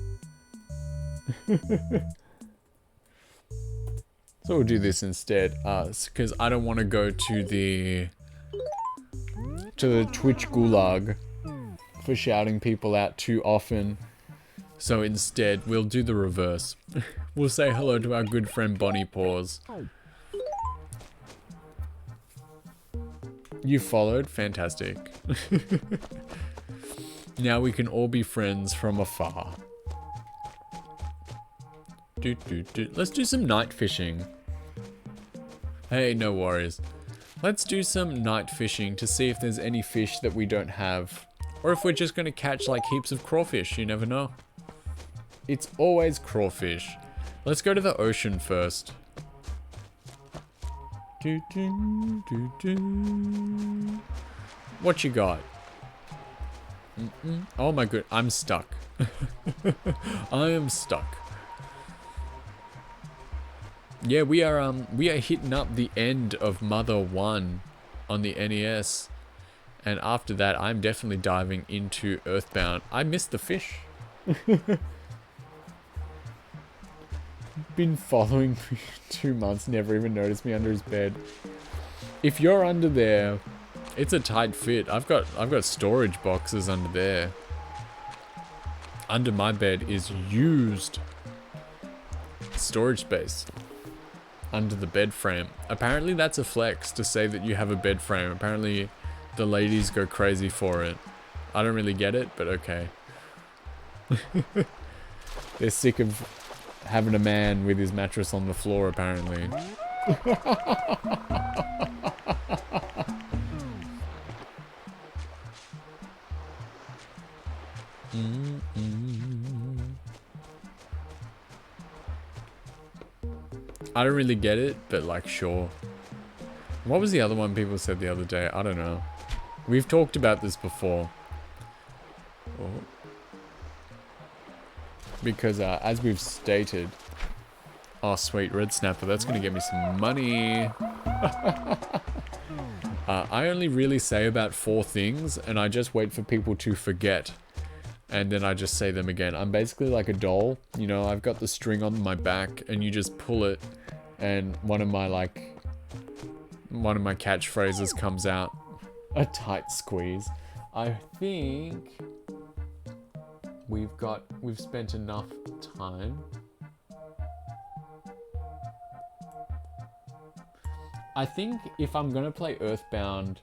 S1: So we'll do this instead, because I don't want to go to the Twitch gulag for shouting people out too often. So instead, we'll do the reverse. We'll say hello to our good friend Bonnie Paws. You followed? Fantastic. Now we can all be friends from afar. Let's do some night fishing. Hey, no worries. Let's do some night fishing to see if there's any fish that we don't have. Or if we're just going to catch like heaps of crawfish, you never know. It's always crawfish. Let's go to the ocean first. What you got? Oh my god, I'm stuck. I am stuck. Yeah, we are hitting up the end of Mother 1 on the NES. And after that, I'm definitely diving into Earthbound. I missed the fish. Been following for 2 months, never even noticed me under his bed. If you're under there, it's a tight fit. I've got storage boxes under there. Under my bed is used storage space. Under the bed frame. Apparently that's a flex to say that you have a bed frame. Apparently the ladies go crazy for it. I don't really get it, but okay. They're sick of having a man with his mattress on the floor, apparently. I don't really get it, but like, sure. What was the other one people said the other day? I don't know. We've talked about this before. Oh. Because as we've stated... Oh, sweet, red snapper. That's going to get me some money. I only really say about 4 things, and I just wait for people to forget. And then I just say them again. I'm basically like a doll. You know, I've got the string on my back, and you just pull it, and one of my catchphrases comes out. A tight squeeze. I think we've spent enough time. I think if I'm gonna play Earthbound,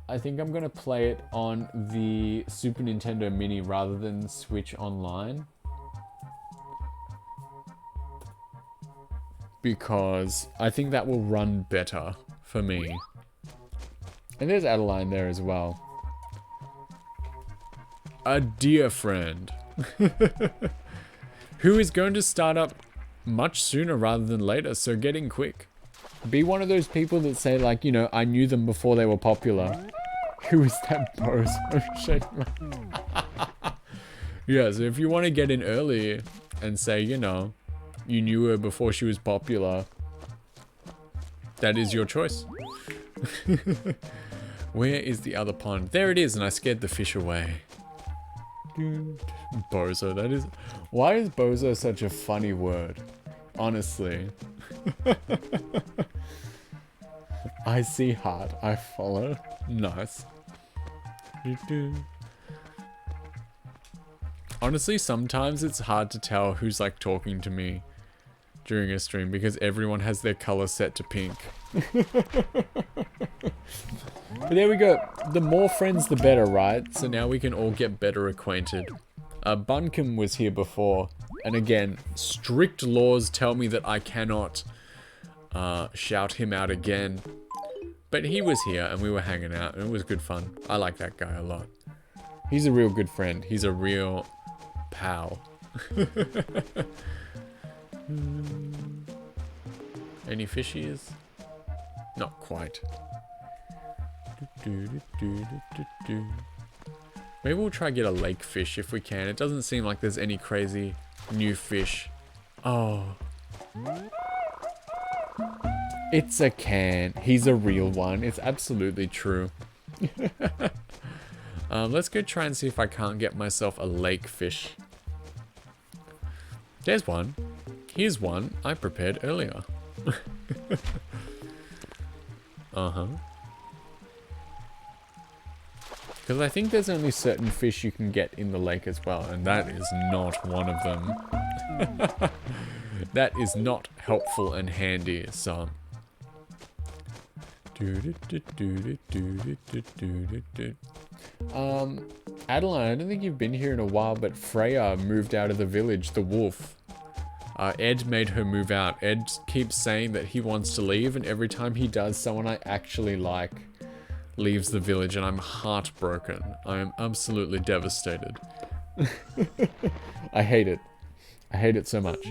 S1: I think I'm gonna play it on the Super Nintendo Mini rather than Switch Online. Because I think that will run better for me. And there's Adeline there as well. A dear friend. Who is going to start up much sooner rather than later, so get in quick. Be one of those people that say, like, you know, I knew them before they were popular. Who is that bozo? Yeah, so if you want to get in early and say, you know, you knew her before she was popular, that is your choice. Where is the other pond? There it is, and I scared the fish away. Bozo, that is... Why is bozo such a funny word? Honestly. I see heart, I follow. Nice. Honestly, sometimes it's hard to tell who's like talking to me during a stream because everyone has their color set to pink. But there we go. The more friends, the better, right? So now we can all get better acquainted. Bunkum was here before. And again, strict laws tell me that I cannot shout him out again. But he was here and we were hanging out and it was good fun. I like that guy a lot. He's a real good friend. He's a real pal. Any fishies? Not quite. Maybe we'll try get a lake fish if we can. It doesn't seem like there's any crazy new fish. Oh. It's a can. He's a real one. It's absolutely true. Let's go try and see if I can't get myself a lake fish. There's one. Here's one I prepared earlier. Uh-huh. Because I think there's only certain fish you can get in the lake as well, and that is not one of them. That is not helpful and handy, son. Adeline, I don't think you've been here in a while, but Freya moved out of the village, the wolf. Ed made her move out. Ed keeps saying that he wants to leave, and every time he does, someone I actually like leaves the village, and I'm heartbroken. I am absolutely devastated. I hate it. I hate it so much.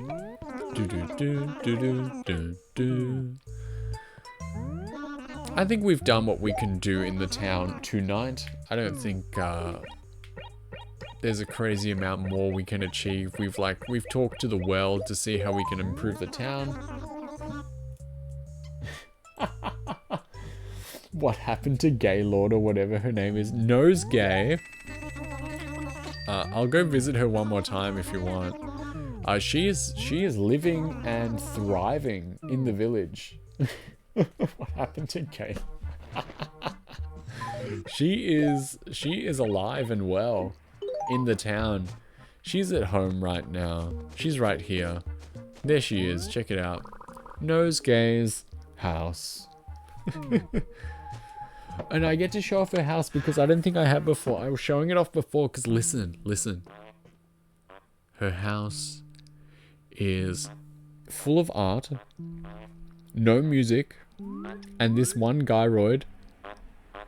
S1: I think we've done what we can do in the town tonight. I don't think there's a crazy amount more we can achieve. We've talked to the world to see how we can improve the town. What happened to Gaylord or whatever her name is? Nosegay. I'll go visit her one more time if you want. She is living and thriving in the village. What happened to Kate? She is alive and well in the town. She's at home right now. She's right here. There she is. Check it out. Nosegaye's house. And I get to show off her house because I don't think I have before. I was showing it off before because listen. Her house is full of art, no music, and this one gyroid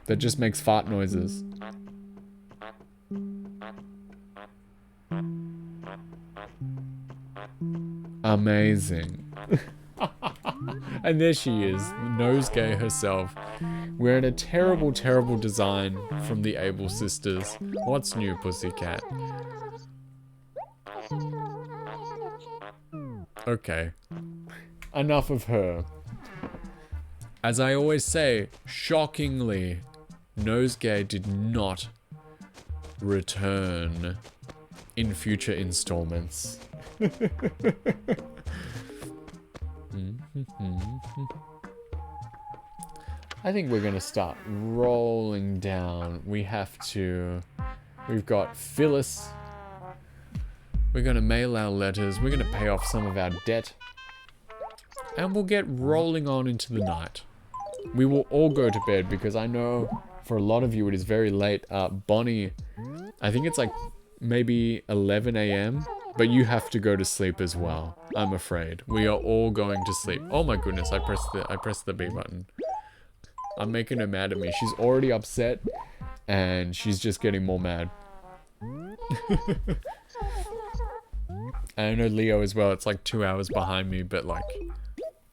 S1: that just makes fart noises. Amazing. And there she is, Nosegay herself, wearing a terrible, terrible design from the Able Sisters. What's new, pussycat? Okay. Enough of her. As I always say, shockingly, Nosegay did not return in future installments. I think we're gonna start rolling down. We've got Phyllis. We're gonna mail our letters. We're gonna pay off some of our debt. And we'll get rolling on into the night. We will all go to bed because I know for a lot of you it is very late. Bonnie, I think it's like maybe 11 a.m. But you have to go to sleep as well, I'm afraid. We are all going to sleep. Oh my goodness, I pressed the B button. I'm making her mad at me. She's already upset and she's just getting more mad. And I know Leo as well. It's like 2 hours behind me, but like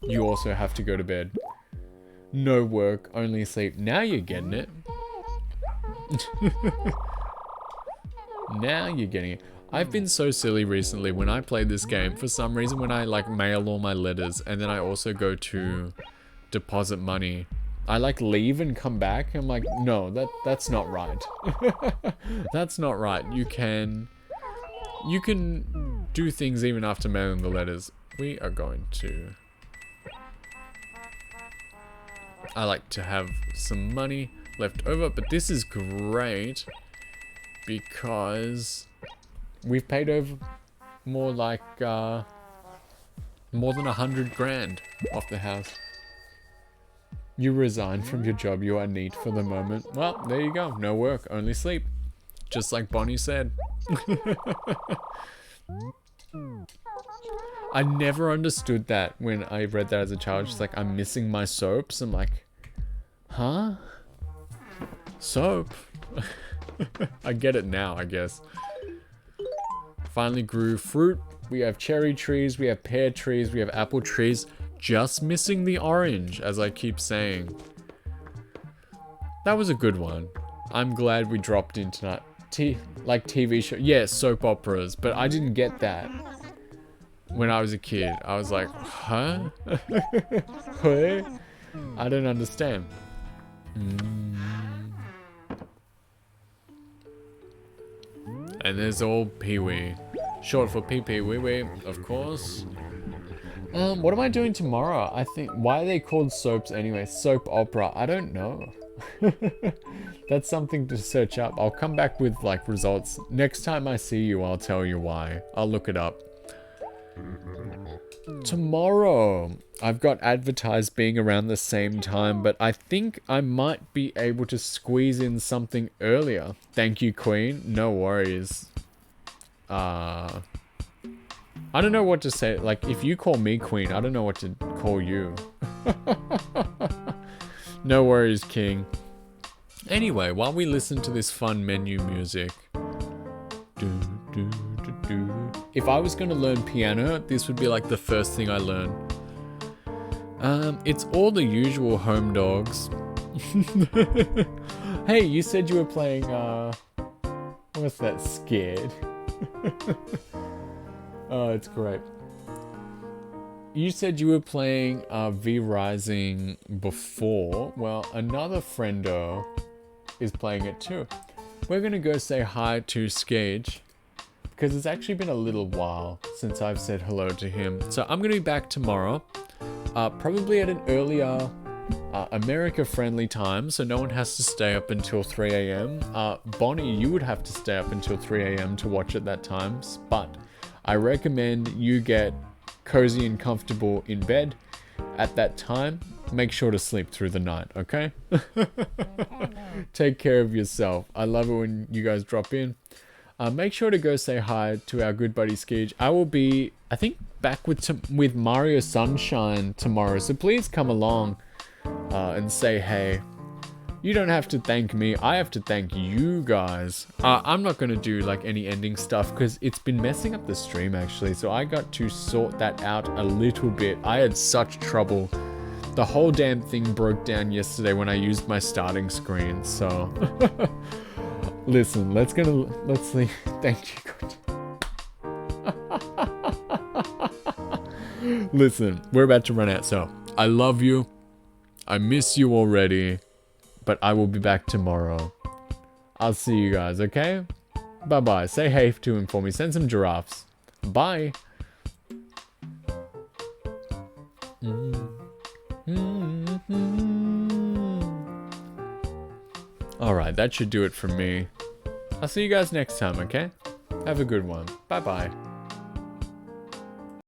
S1: you also have to go to bed. No work, only sleep. Now you're getting it. Now you're getting it. I've been so silly recently when I play this game. For some reason, when I like mail all my letters and then I also go to deposit money, I like leave and come back. I'm like, no, that's not right. That's not right. You can do things even after mailing the letters. We are going to... I like to have some money left over, but this is great because we've paid over more like more than 100 grand off the house. You resign from your job. You are neat for the moment. Well, there you go. No work, only sleep. Just like Bonnie said. I never understood that when I read that as a child. She's like, I'm missing my soaps. I'm like, huh? Soap? I get it now, I guess. Finally grew fruit. We have cherry trees, we have pear trees, we have apple trees. Just missing the orange, as I keep saying. That was a good one. I'm glad we dropped in tonight. Like TV show. Yeah, soap operas, but I didn't get that when I was a kid. I was like, huh? Huh? I don't understand. And there's old Pee-wee. Short for Pee-Wee, of course. What am I doing tomorrow? I think, why are they called soaps anyway? Soap opera. I don't know. That's something to search up. I'll come back with like results. Next time I see you, I'll tell you why. I'll look it up. Tomorrow, I've got advertised being around the same time, but I think I might be able to squeeze in something earlier. Thank you, Queen. No worries. I don't know what to say. Like, if you call me Queen, I don't know what to call you. No worries, King. Anyway, while we listen to this fun menu music. If I was going to learn piano, this would be like the first thing I learn. It's all the usual home dogs. Hey, you said you were playing, what's that, Scared? Oh, it's great. You said you were playing V-Rising before. Well, another friendo is playing it too. We're gonna go say hi to Skage because it's actually been a little while since I've said hello to him. So I'm gonna be back tomorrow, probably at an earlier America-friendly time, so no one has to stay up until 3 a.m. Bonnie, you would have to stay up until 3 a.m. to watch at that time, but I recommend you get cozy and comfortable in bed at that time. Make sure to sleep through the night, okay? Take care of yourself. I love it when you guys drop in. Make sure to go say hi to our good buddy Skeege. I will be, I think, back with Mario Sunshine tomorrow, so please come along and say hey. You don't have to thank me, I have to thank you guys. I'm not going to do like any ending stuff because it's been messing up the stream actually, so I got to sort that out a little bit. I had such trouble. The whole damn thing broke down yesterday when I used my starting screen, so... Listen, let's see. Thank you. Listen, we're about to run out, so I love you. I miss you already, but I will be back tomorrow. I'll see you guys, okay? Bye-bye. Say hey to him for me. Send some giraffes. Bye. Alright, that should do it for me. I'll see you guys next time, okay? Have a good one. Bye-bye.